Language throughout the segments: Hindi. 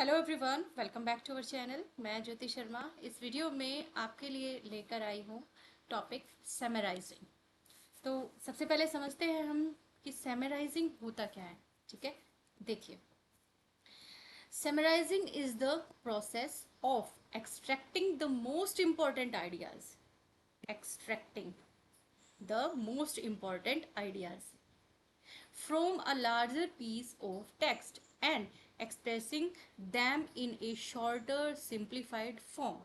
Hello everyone, welcome back to our channel. मैं ज्योति शर्मा इस वीडियो में आपके लिए लेकर आई हूँ टॉपिक समराइजिंग। तो सबसे पहले समझते हैं हम कि समराइजिंग होता क्या है। ठीक है, देखिए, summarising is the process of extracting the most important ideas, extracting the most important ideas from a larger piece of text and expressing them in a shorter simplified form.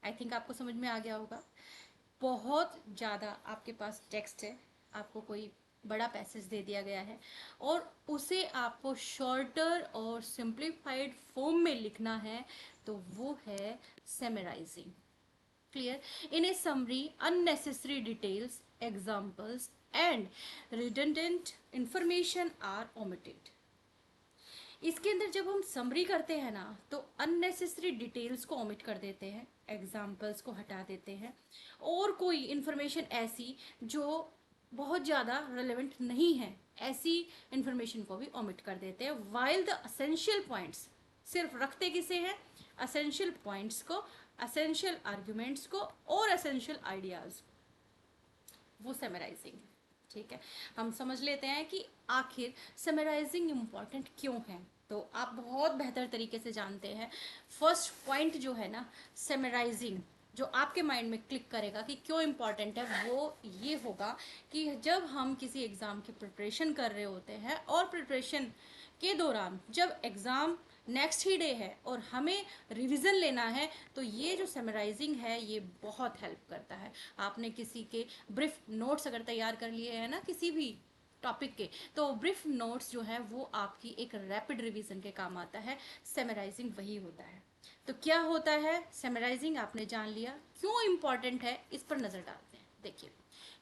I think आपको समझ में आ गया होगा। बहुत ज़्यादा आपके पास टेक्स्ट है, आपको कोई बड़ा पैसेज दे दिया गया है और उसे आपको शॉर्टर और सिंप्लीफाइड फॉर्म में लिखना है, तो वो है summarising. Clear? In a summary, unnecessary details, examples, and redundant information are omitted. इसके अंदर जब हम समरी करते हैं ना, तो अननेसेसरी डिटेल्स को ओमिट कर देते हैं, एग्जाम्पल्स को हटा देते हैं, और कोई इन्फॉर्मेशन ऐसी जो बहुत ज़्यादा रिलेवेंट नहीं है, ऐसी इन्फॉर्मेशन को भी ओमिट कर देते हैं। वाइल द असेंशियल पॉइंट्स, सिर्फ रखते किसे हैं? असेंशियल पॉइंट्स को, असेंशियल आर्ग्यूमेंट्स को और असेंशियल आइडियाज, वो समराइजिंग है। ठीक है, हम समझ लेते हैं कि आखिर समराइजिंग इम्पॉर्टेंट क्यों है। तो आप बहुत बेहतर तरीके से जानते हैं। फर्स्ट पॉइंट जो है ना, समराइजिंग, जो आपके माइंड में क्लिक करेगा कि क्यों इम्पॉर्टेंट है, वो ये होगा कि जब हम किसी एग्ज़ाम की प्रिपरेशन कर रहे होते हैं और प्रिपरेशन के दौरान जब एग्ज़ाम नेक्स्ट ही डे है और हमें रिवीजन लेना है, तो ये जो समराइजिंग है ये बहुत हेल्प करता है। आपने किसी के ब्रीफ नोट्स अगर तैयार कर लिए हैं ना किसी भी टॉपिक के, तो ब्रीफ नोट्स जो है वो आपकी एक रैपिड रिवीजन के काम आता है। समराइजिंग वही होता है। तो क्या होता है समराइजिंग, आपने जान लिया। क्यों इम्पॉर्टेंट है, इस पर नज़र डालते हैं। देखिए,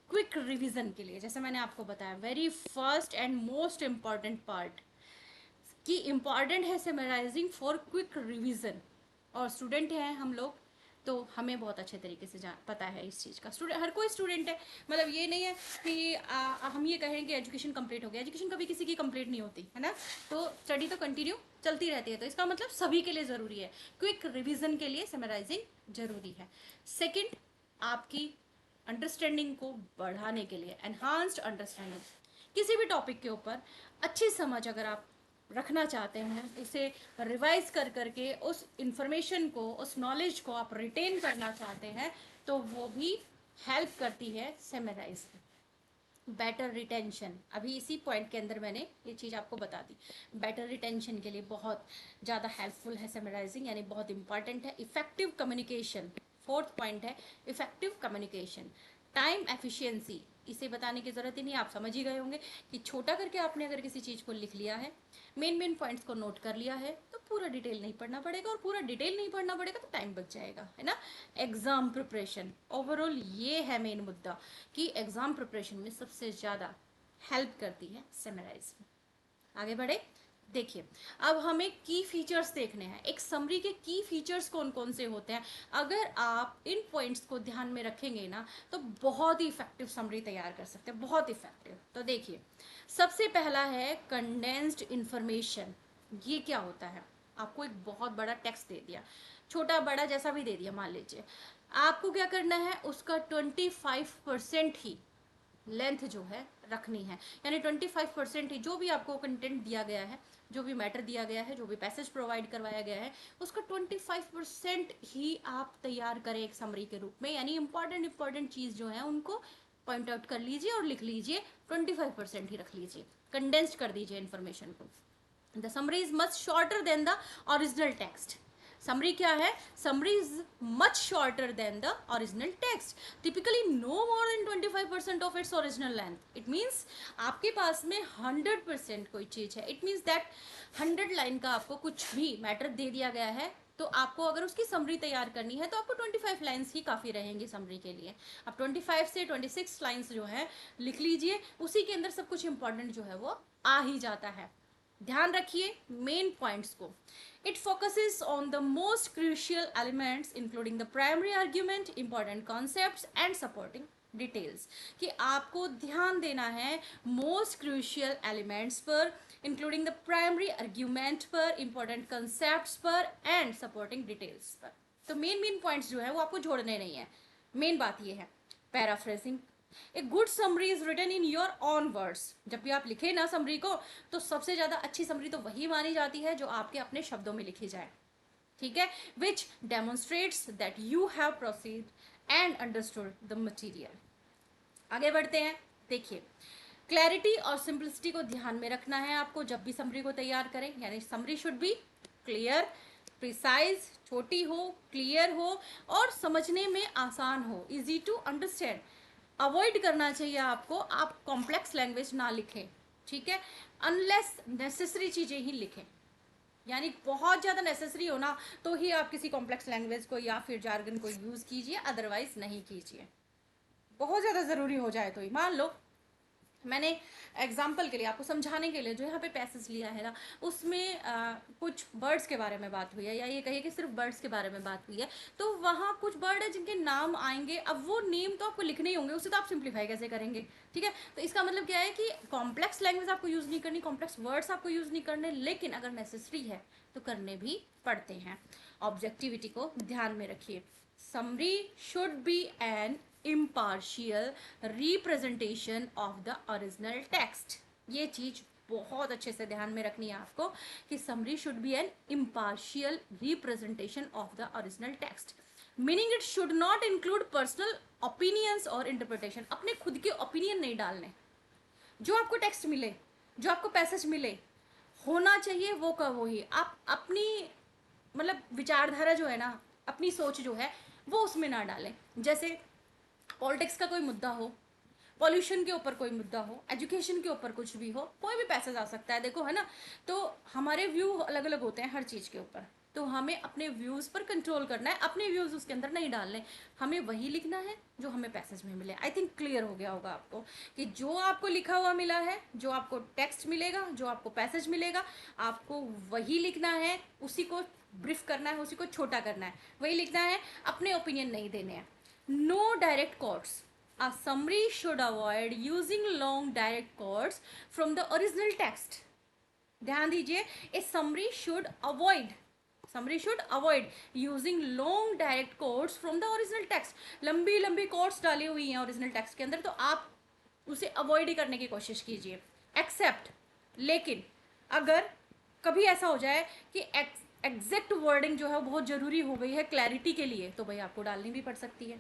क्विक रिवीजन के लिए, जैसे मैंने आपको बताया, very first and most important part कि इम्पॉर्टेंट है समराइजिंग फॉर क्विक रिवीजन। और स्टूडेंट हैं हम लोग, तो हमें बहुत अच्छे तरीके से पता है इस चीज़ का। स्टूडेंट, हर कोई स्टूडेंट है, मतलब ये नहीं है कि हम ये कहें कि एजुकेशन कंप्लीट हो गया। एजुकेशन कभी किसी की कंप्लीट नहीं होती है ना, तो स्टडी तो कंटिन्यू चलती रहती है। तो इसका मतलब सभी के लिए ज़रूरी है, क्विक रिवीजन के लिए समराइजिंग ज़रूरी है। सेकेंड, आपकी अंडरस्टैंडिंग को बढ़ाने के लिए, एनहांस्ड अंडरस्टैंडिंग, किसी भी टॉपिक के ऊपर अच्छी समझ अगर आप रखना चाहते हैं, उसे रिवाइज कर करके उस इंफॉर्मेशन को, उस नॉलेज को आप रिटेन करना चाहते हैं, तो वो भी हेल्प करती है समराइज। बेटर रिटेंशन, अभी इसी पॉइंट के अंदर मैंने ये चीज़ आपको बता दी। बेटर रिटेंशन के लिए बहुत ज़्यादा हेल्पफुल है समराइजिंग, यानी बहुत इंपॉर्टेंट है। इफेक्टिव कम्युनिकेशन, फोर्थ पॉइंट है इफेक्टिव कम्युनिकेशन। टाइम एफिशिएंसी, इसे बताने की ज़रूरत ही नहीं, आप समझ ही गए होंगे कि छोटा करके आपने अगर किसी चीज़ को लिख लिया है, मेन मेन पॉइंट्स को नोट कर लिया है, तो पूरा डिटेल नहीं पढ़ना पड़ेगा, और पूरा डिटेल नहीं पढ़ना पड़ेगा तो टाइम बच जाएगा, है ना। एग्जाम प्रिपरेशन, ओवरऑल ये है मेन मुद्दा कि एग्जाम प्रिपरेशन में सबसे ज़्यादा हेल्प करती है समराइज। आगे बढ़े, देखिए, अब हमें की फीचर्स देखने हैं। एक समरी के की फीचर्स कौन कौन से होते हैं, अगर आप इन पॉइंट्स को ध्यान में रखेंगे ना, तो बहुत ही इफेक्टिव समरी तैयार कर सकते हैं, बहुत इफेक्टिव। तो देखिए, सबसे पहला है कंडेंस्ड इंफॉर्मेशन। ये क्या होता है? आपको एक बहुत बड़ा टेक्स्ट दे दिया, छोटा बड़ा जैसा भी दे दिया मान लीजिए, आपको क्या करना है, उसका 25% ही लेंथ जो है रखनी है। यानी 25% ही, जो भी आपको कंटेंट दिया गया है, जो भी मैटर दिया गया है, जो भी पैसेज प्रोवाइड करवाया गया है, उसका 25% ही आप तैयार करें एक समरी के रूप में। यानी इंपॉर्टेंट इंपॉर्टेंट चीज़ जो है उनको पॉइंट आउट कर लीजिए और लिख लीजिए, 25% ही रख लीजिए, कंडेंस्ड कर दीजिए इन्फॉर्मेशन को। The summary is much shorter than the original text. Summary क्या है? Summary is much shorter than the original text, typically no more than 25% of its original length. It means आपके पास में 100% कोई चीज़ है, इट मीन्स दैट 100 लाइन का आपको कुछ भी मैटर दे दिया गया है, तो आपको अगर उसकी समरी तैयार करनी है तो आपको 25 लाइन्स ही काफ़ी रहेंगी समरी के लिए। अब 25 से 26 लाइन्स जो है लिख लीजिए, उसी के अंदर सब कुछ इंपॉर्टेंट जो है वो आ ही जाता है। ध्यान रखिए मेन पॉइंट्स को। It focuses on the most crucial elements including the primary argument, important concepts and supporting details. कि आपको ध्यान देना है मोस्ट क्रूशियल एलिमेंट्स पर, इंक्लूडिंग द प्राइमरी आर्ग्यूमेंट पर, इंपॉर्टेंट कंसेप्ट पर एंड सपोर्टिंग डिटेल्स पर। तो मेन पॉइंट्स जो है वो आपको जोड़ने नहीं है। मेन बात ये है। Paraphrasing, a good summary is written in your own words. जब भी आप लिखे ना समरी को, तो सबसे ज्यादा अच्छी समरी तो वही मानी जाती है जो आपके अपने शब्दों में लिखी जाए, ठीक है, which demonstrates that you have proceed and understood the material. आगे बढ़ते हैं। देखिए, क्लैरिटी और सिंपलिसिटी को ध्यान में रखना है आपको जब भी समरी को तैयार करें। यानी summary should B clear, precise, छोटी हो, क्लियर हो और समझने में आसान हो, इजी टू अंडरस्टैंड। अवॉइड करना चाहिए आपको, आप कॉम्प्लेक्स लैंग्वेज ना लिखें, ठीक है, अनलेस नेसेसरी चीजें ही लिखें। यानी बहुत ज़्यादा नेसेसरी हो ना तो ही आप किसी कॉम्प्लेक्स लैंग्वेज को या फिर जार्गन को यूज़ कीजिए, अदरवाइज नहीं कीजिए। बहुत ज़्यादा ज़रूरी हो जाए तो ही। मान लो मैंने एग्जाम्पल के लिए आपको समझाने के लिए जो यहाँ पे पैसेज लिया है ना, उसमें कुछ बर्ड्स के बारे में बात हुई है, या ये कहिए कि सिर्फ बर्ड्स के बारे में बात हुई है, तो वहाँ कुछ बर्ड है जिनके नाम आएंगे। अब वो नेम तो आपको लिखने ही होंगे, उसे तो आप सिंप्लीफाई कैसे करेंगे, ठीक है। तो इसका मतलब क्या है कि कॉम्प्लेक्स लैंग्वेज आपको यूज़ नहीं करनी, कॉम्प्लेक्स वर्ड्स आपको यूज़ नहीं करने, लेकिन अगर नेसेसरी है तो करने भी पड़ते हैं। ऑब्जेक्टिविटी को ध्यान में रखिए। Summary should be an impartial representation of the original text। ये चीज बहुत अच्छे से ध्यान में रखनी है आपको कि summary should be an impartial representation of the original text, meaning it should not include personal opinions और interpretation। अपने खुद के ओपिनियन नहीं डालने। जो आपको टेक्स्ट मिले, जो आपको पैसेज मिले, होना चाहिए वो का वो ही। आप अपनी मतलब विचारधारा जो है ना, अपनी सोच जो है वो उसमें ना डालें। जैसे पॉलिटिक्स का कोई मुद्दा हो, पॉल्यूशन के ऊपर कोई मुद्दा हो, एजुकेशन के ऊपर कुछ भी हो, कोई भी पैसेज आ सकता है, देखो है ना। तो हमारे व्यू अलग अलग होते हैं हर चीज़ के ऊपर, तो हमें अपने व्यूज़ पर कंट्रोल करना है, अपने व्यूज़ उसके अंदर नहीं डालने, हमें वही लिखना है जो हमें पैसेज में मिले। आई थिंक क्लियर हो गया होगा आपको कि जो आपको लिखा हुआ मिला है, जो आपको टेक्स्ट मिलेगा, जो आपको पैसेज मिलेगा, आपको वही लिखना है, उसी को ब्रीफ करना है, उसी को छोटा करना है, वही लिखना है, अपने ओपिनियन नहीं देने हैं। No direct quotes. A summary should avoid using long direct quotes from the original text. ध्यान दीजिए, a summary should avoid using long direct quotes from the original text। लंबी लंबी quotes डाली हुई हैं original text के अंदर, तो आप उसे अवॉइड ही करने की कोशिश कीजिए। एक्सेप्ट, लेकिन अगर कभी ऐसा हो जाए कि एग्जैक्ट वर्डिंग जो है वो बहुत ज़रूरी हो गई है क्लैरिटी के लिए, तो भाई आपको डालनी भी पड़ सकती है।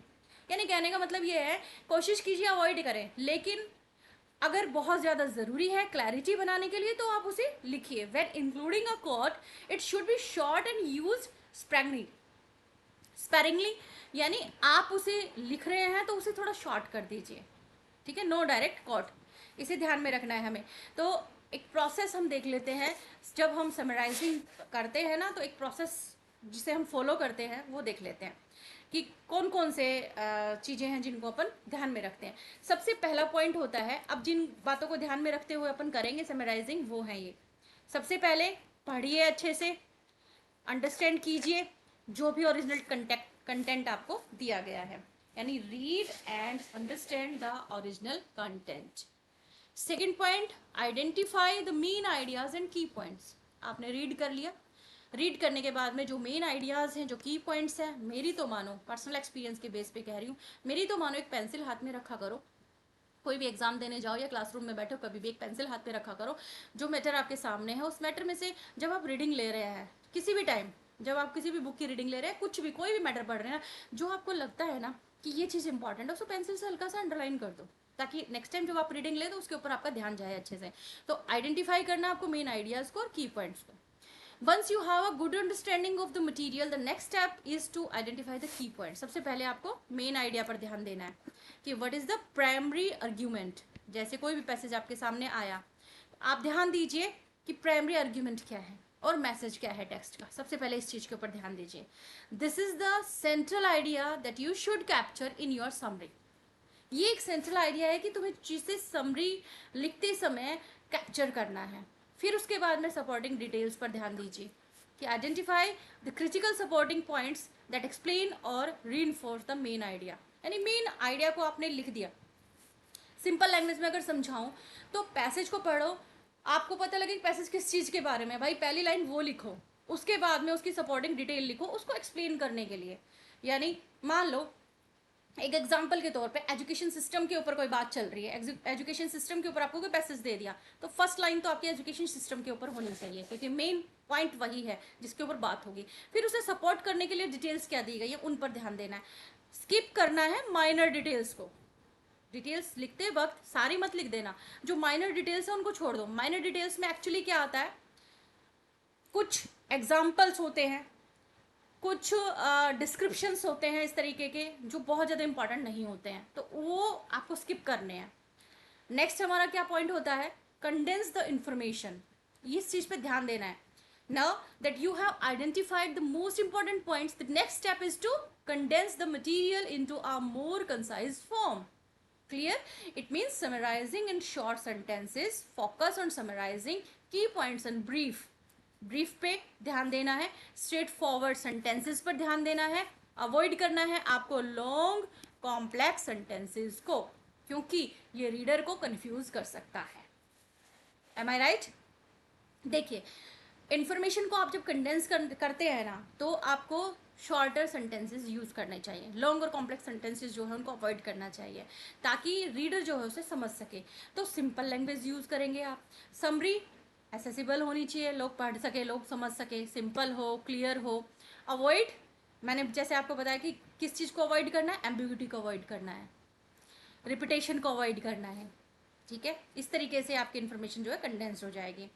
यानी कहने का मतलब ये है, कोशिश कीजिए अवॉइड करें, लेकिन अगर बहुत ज़्यादा ज़रूरी है क्लैरिटी बनाने के लिए तो आप उसे लिखिए। When including a quote it should be short and use sparingly. यानी आप उसे लिख रहे हैं तो उसे थोड़ा शॉर्ट कर दीजिए, ठीक है। नो डायरेक्ट कोट, इसे ध्यान में रखना है हमें। तो एक प्रोसेस हम देख लेते हैं, जब हम समराइजिंग करते हैं ना, तो एक प्रोसेस जिसे हम फॉलो करते हैं वो देख लेते हैं कि कौन कौन से चीज़ें हैं जिनको अपन ध्यान में रखते हैं। सबसे पहला पॉइंट होता है, अब जिन बातों को ध्यान में रखते हुए अपन करेंगे समराइजिंग, वो है ये। सबसे पहले पढ़िए अच्छे से, अंडरस्टैंड कीजिए जो भी ओरिजिनल कंटेंट आपको दिया गया है, यानी read and understand the original content. Second point, identify the main ideas and की पॉइंट्स। आपने रीड कर लिया, रीड करने के बाद में जो मेन आइडियाज़ हैं, जो की पॉइंट्स हैं, मेरी तो मानो पर्सनल एक्सपीरियंस के बेस पे कह रही हूँ, मेरी तो मानो एक पेंसिल हाथ में रखा करो। कोई भी एग्जाम देने जाओ या क्लासरूम में बैठो, कभी भी एक पेंसिल हाथ में रखा करो। जो मैटर आपके सामने है, उस मैटर में से जब आप रीडिंग ले रहे हैं, किसी भी टाइम जब आप किसी भी बुक की रीडिंग ले रहे हैं, कुछ भी कोई भी मैटर पढ़ रहे हैं, जो आपको लगता है ना कि ये चीज़ इंपॉर्टेंट है, उसको पेंसिल से हल्का सा अंडरलाइन कर दो, ताकि नेक्स्ट टाइम जब आप रीडिंग ले तो उसके ऊपर आपका ध्यान जाए अच्छे से। तो आइडेंटिफाई करना आपको मेन आइडियाज़ को और की पॉइंट्स को। Once you have a good understanding of the material, the next step is to identify the key points। सबसे पहले आपको मेन आइडिया पर ध्यान देना है कि what is the primary argument। जैसे कोई भी पैसेज आपके सामने आया, आप ध्यान दीजिए कि प्राइमरी आर्ग्यूमेंट क्या है और मैसेज क्या है टेक्स्ट का। सबसे पहले इस चीज़ के ऊपर ध्यान दीजिए। This is the central idea that you should capture in your summary. ये एक सेंट्रल आइडिया है कि तुम्हें चीज़ें समरी लिखते समय कैप्चर करना है। फिर उसके बाद में सपोर्टिंग डिटेल्स पर ध्यान दीजिए कि identify the critical supporting points that explain और रीइंफोर्स द मेन आइडिया। यानी मेन आइडिया को आपने लिख दिया। सिंपल लैंग्वेज में अगर समझाऊं तो पैसेज को पढ़ो, आपको पता लगे कि पैसेज किस चीज के बारे में, भाई पहली लाइन वो लिखो, उसके बाद में उसकी सपोर्टिंग डिटेल लिखो उसको एक्सप्लेन करने के लिए। यानी मान लो एक एग्जाम्पल के तौर पे एजुकेशन सिस्टम के ऊपर कोई बात चल रही है, एजुकेशन सिस्टम के ऊपर आपको कोई पैसेज दे दिया, तो फर्स्ट लाइन तो आपकी एजुकेशन सिस्टम के ऊपर होनी चाहिए, क्योंकि मेन पॉइंट वही है जिसके ऊपर बात होगी। फिर उसे सपोर्ट करने के लिए डिटेल्स क्या दी गई है उन पर ध्यान देना है। स्किप करना है माइनर डिटेल्स को। डिटेल्स लिखते वक्त सारी मत लिख देना, जो माइनर डिटेल्स है उनको छोड़ दो। माइनर डिटेल्स में एक्चुअली क्या आता है, कुछ एग्जाम्पल्स होते हैं, कुछ डिस्क्रिप्शंस होते हैं इस तरीके के जो बहुत ज़्यादा इंपॉर्टेंट नहीं होते हैं, तो वो आपको स्किप करने हैं। नेक्स्ट हमारा क्या पॉइंट होता है, कंडेंस द इंफॉर्मेशन। इस चीज़ पे ध्यान देना है। Now that you have identified the most important points, the next step is to condense the material into a more concise form. Clear? It means summarizing in short sentences. Focus on summarizing key points and brief. Brief पे ध्यान देना है, स्ट्रेट फॉरवर्ड सेंटेंसेस पर ध्यान देना है, अवॉइड करना है आपको लॉन्ग कॉम्प्लेक्स सेंटेंसेस को, क्योंकि ये रीडर को कंफ्यूज कर सकता है। एम आई राइट? देखिए, इन्फॉर्मेशन को आप जब कंडेंस करते हैं ना, तो आपको शॉर्टर सेंटेंसेस यूज करने चाहिए। लॉन्ग और कॉम्प्लेक्स सेंटेंसेस जो है उनको अवॉइड करना चाहिए, ताकि रीडर जो है उसे समझ सके। तो सिंपल लैंग्वेज यूज करेंगे आप। समरी एसेसिबल होनी चाहिए, लोग पढ़ सके, लोग समझ सके, सिंपल हो, क्लियर हो। अवॉइड, मैंने जैसे आपको बताया कि किस चीज़ को अवॉइड करना है, एम्बिग्यूटी को अवॉइड करना है, रिपीटेशन को अवॉइड करना है। ठीक है, इस तरीके से आपकी इन्फॉर्मेशन जो है कंडेंस्ड हो जाएगी।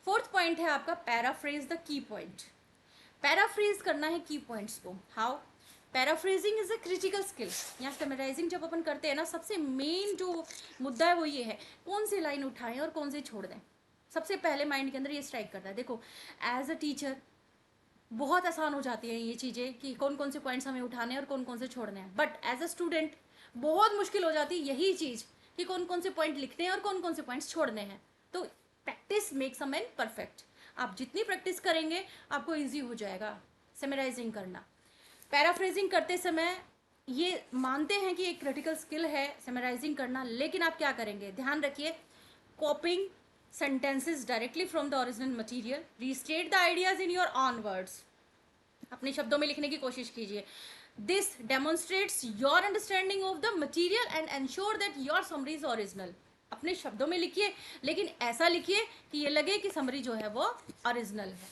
फोर्थ पॉइंट है आपका paraphrase the key point. Paraphrase करना है की पॉइंट्स को। How? Paraphrasing is a critical skill. यहाँ समराइजिंग जब अपन करते हैं ना, सबसे मेन जो मुद्दा है वो ये है, कौन सी लाइन उठाएं और कौन सी छोड़ दें। सबसे पहले माइंड के अंदर ये स्ट्राइक करता है। देखो, एज अ टीचर बहुत आसान हो जाती है ये चीज़ें कि कौन कौन से पॉइंट्स हमें उठाने हैं और कौन कौन से छोड़ने हैं, बट एज अ स्टूडेंट बहुत मुश्किल हो जाती है यही चीज़ कि कौन कौन से पॉइंट लिखने हैं और कौन कौन से पॉइंट्स छोड़ने हैं। तो practice makes a man perfect. आप जितनी प्रैक्टिस करेंगे आपको ईजी हो जाएगा समराइजिंग करना। पैराफ्रेजिंग करते समय ये मानते हैं कि एक क्रिटिकल स्किल है समराइजिंग करना, लेकिन आप क्या करेंगे, ध्यान रखिए, कॉपिंग sentences directly from the original material, restate the ideas in your own words, अपने शब्दों में लिखने की कोशिश कीजिए। This demonstrates your understanding of the material and ensure that your summary is original. अपने शब्दों में लिखिए, लेकिन ऐसा लिखिए कि ये लगे कि समरी जो है वो ओरिजिनल है।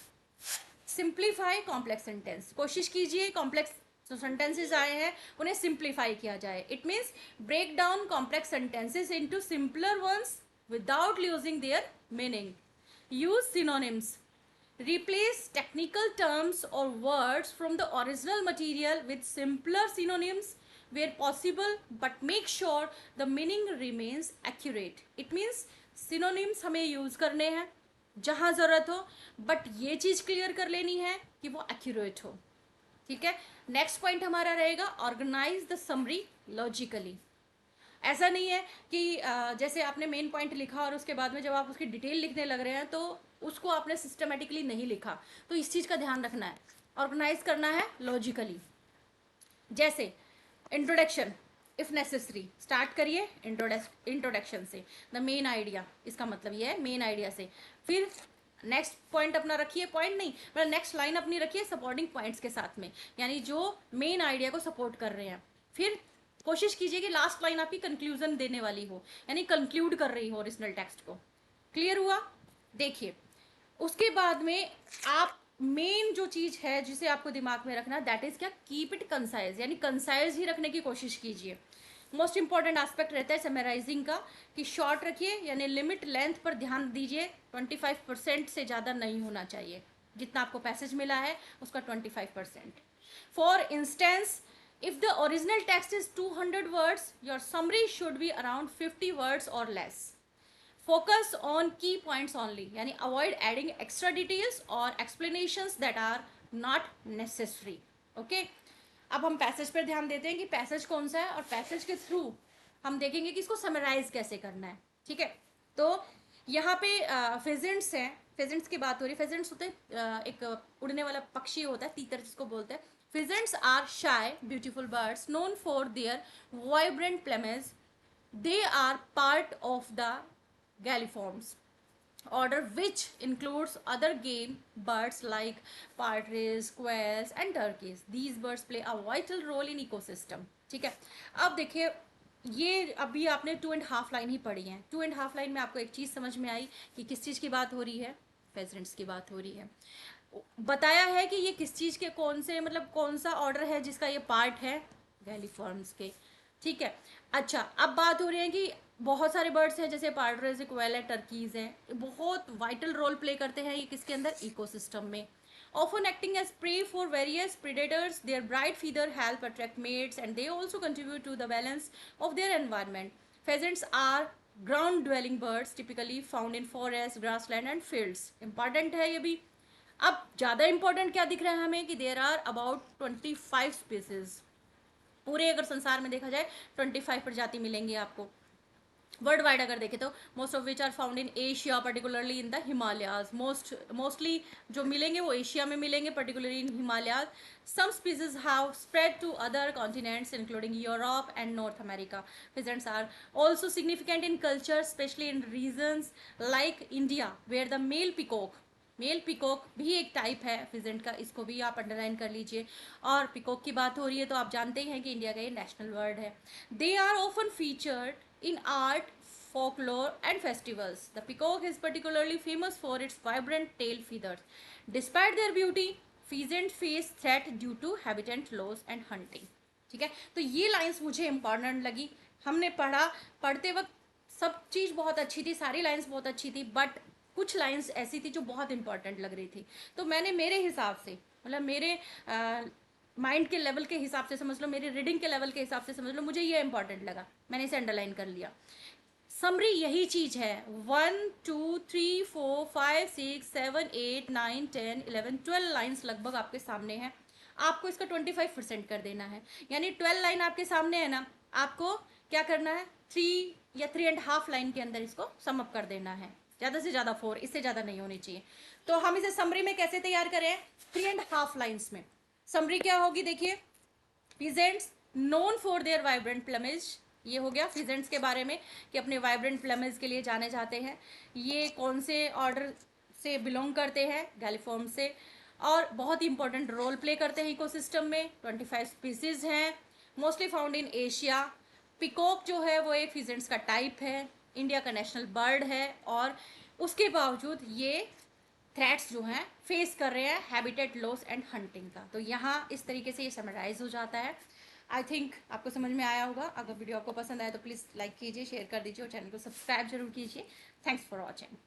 सिंप्लीफाई कॉम्प्लेक्स सेंटेंस, कोशिश कीजिए कॉम्प्लेक्स जो सेंटेंसेस आए हैं उन्हें सिंप्लीफाई किया जाए। It means break down complex sentences into simpler ones without losing their meaning. Use synonyms. Replace technical terms or words from the original material with simpler synonyms where possible, but make sure the meaning remains accurate. It means synonyms हमें use करने हैं जहाँ ज़रूरत हो, बट ये चीज़ क्लियर कर लेनी है कि वो एक्यूरेट हो। ठीक है, नेक्स्ट पॉइंट हमारा रहेगा ऑर्गेनाइज द समरी लॉजिकली। ऐसा नहीं है कि जैसे आपने मेन पॉइंट लिखा और उसके बाद में जब आप उसकी डिटेल लिखने लग रहे हैं तो उसको आपने सिस्टमेटिकली नहीं लिखा, तो इस चीज़ का ध्यान रखना है। ऑर्गेनाइज करना है लॉजिकली। जैसे इंट्रोडक्शन, इफ नेसेसरी स्टार्ट करिए इंट्रोडक्शन से, द मेन आइडिया, इसका मतलब ये है मेन आइडिया से। फिर नेक्स्ट पॉइंट अपना रखिए, पॉइंट नहीं मतलब नेक्स्ट लाइन अपनी रखिए सपोर्टिंग पॉइंट्स के साथ में, यानी जो मेन आइडिया को सपोर्ट कर रहे हैं। फिर कोशिश कीजिए कि लास्ट लाइन आपकी कंक्लूजन देने वाली हो, यानी कंक्लूड कर रही हो ओरिजिनल टेक्स्ट को। क्लियर हुआ? देखिए, उसके बाद में आप मेन जो चीज है जिसे आपको दिमाग में रखना, दैट इज क्या, कीप इट कंसाइज, यानी कंसाइज ही रखने की कोशिश कीजिए। मोस्ट इंपॉर्टेंट एस्पेक्ट रहता है समराइजिंग का कि शॉर्ट रखिए, यानी लिमिट लेंथ पर ध्यान दीजिए। 25% से ज़्यादा नहीं होना चाहिए, जितना आपको पैसेज मिला है उसका 25%। For instance, if the original text is 200 words, your summary should be around 50 words or less. Focus on key points only, यानी avoid adding extra details or explanations that are not necessary. Okay? अब हम पैसेज पर ध्यान देते हैं कि पैसेज कौन सा है और पैसेज के थ्रू हम देखेंगे कि इसको समराइज कैसे करना है। ठीक है, तो यहाँ पे फेजेंट्स हैं, फेजेंट्स की बात हो रही है। फेजेंट्स होते हैं एक उड़ने वाला पक्षी होता है, तीतर जिसको बोलते हैं। Pheasants are shy, beautiful birds known for their vibrant plumage. They are part of the galliforms. order which includes other game birds like partridge, squirrels and turkeys. These birds play a vital role in ecosystem. ठीक है, अब देखिए ये अभी आपने 2.5 लाइन ही पढ़ी है. 2.5 लाइन में आपको एक चीज समझ में आई कि किस चीज की बात हो रही है, फेजेंट्स की बात हो रही है. बताया है कि ये किस चीज के कौन से मतलब कौन सा ऑर्डर है जिसका ये पार्ट है, गैलीफॉर्म्स के. ठीक है, अच्छा अब बात हो रही है कि बहुत सारे बर्ड्स हैं जैसे पार्टरज, क्वेल है, टर्कीज हैं, बहुत वाइटल रोल प्ले करते हैं ये किसके अंदर, इकोसिस्टम में. Often acting as prey for various predators, their bright feather help attract mates and they also contribute to the balance of their environment. Pheasants are ground dwelling birds typically found in forests, grassland and fields. Important है ये भी. अब ज़्यादा इंपॉर्टेंट क्या दिख रहा है हमें कि देर आर अबाउट 25 स्पीसीज. पूरे अगर संसार में देखा जाए 25 प्रजाति मिलेंगी आपको वर्ल्ड वाइड अगर देखें तो. Most of which are found in Asia, particularly in the Himalayas. Mostly जो मिलेंगे वो एशिया में मिलेंगे, particularly in Himalayas. Some species have spread to other continents including Europe and North America. Pheasants are also significant in culture specially in regions like India where the male peacock भी एक टाइप है फिजेंट का, इसको भी आप अंडरलाइन कर लीजिए. और पिकॉक की बात हो रही है तो आप जानते ही हैं कि इंडिया का ये नेशनल बर्ड है. They are often featured in art, folklore and festivals. The peacock is particularly famous for its vibrant tail feathers. Despite their beauty, pheasants face threat due to habitat loss and hunting. ठीक है, तो ये लाइंस मुझे इंपॉर्टेंट लगी. हमने पढ़ते वक्त सब चीज़ बहुत अच्छी थी, सारी लाइंस बहुत अच्छी थी, बट कुछ लाइंस ऐसी थी जो बहुत इंपॉर्टेंट लग रही थी. तो मैंने मेरे हिसाब से मतलब मेरे माइंड के लेवल के हिसाब से समझ लो, मेरे रीडिंग के लेवल के हिसाब से समझ लो, मुझे ये इंपॉर्टेंट लगा, मैंने इसे अंडरलाइन कर लिया. समरी यही चीज है. 1 2 3 4 5 6 7 8 9 10 11 12 लाइन्स लगभग आपके सामने है. आपको इसका 25% कर देना है, यानी 12 लाइन आपके सामने है ना, आपको क्या करना है, 3 या 3.5 लाइन के अंदर इसको समअप कर देना है. ज़्यादा से ज़्यादा 4, इससे ज़्यादा नहीं होनी चाहिए. तो हम इसे समरी में कैसे तैयार करें, 3.5 लाइन्स में. समरी क्या होगी देखिए, pheasants known for their vibrant plumage. ये हो गया फिजेंट्स के बारे में कि अपने वाइब्रेंट प्लमेज के लिए जाने जाते हैं. ये कौन से ऑर्डर से बिलोंग करते हैं, गैलीफॉर्म से, और बहुत ही इंपॉर्टेंट रोल प्ले करते हैं इकोसिस्टम में. 25 स्पीसीज हैं, mostly found in Asia. Peacock जो है वो एक फिजेंट्स का टाइप है, इंडिया का नेशनल बर्ड है, और उसके बावजूद ये थ्रेट्स जो हैं फेस कर रहे हैं हैबिटेट लॉस एंड हंटिंग का. तो यहाँ इस तरीके से ये समराइज हो जाता है. आई थिंक आपको समझ में आया होगा. अगर वीडियो आपको पसंद आया तो प्लीज़ लाइक कीजिए, शेयर कर दीजिए और चैनल को सब्सक्राइब जरूर कीजिए. Thanks for watching.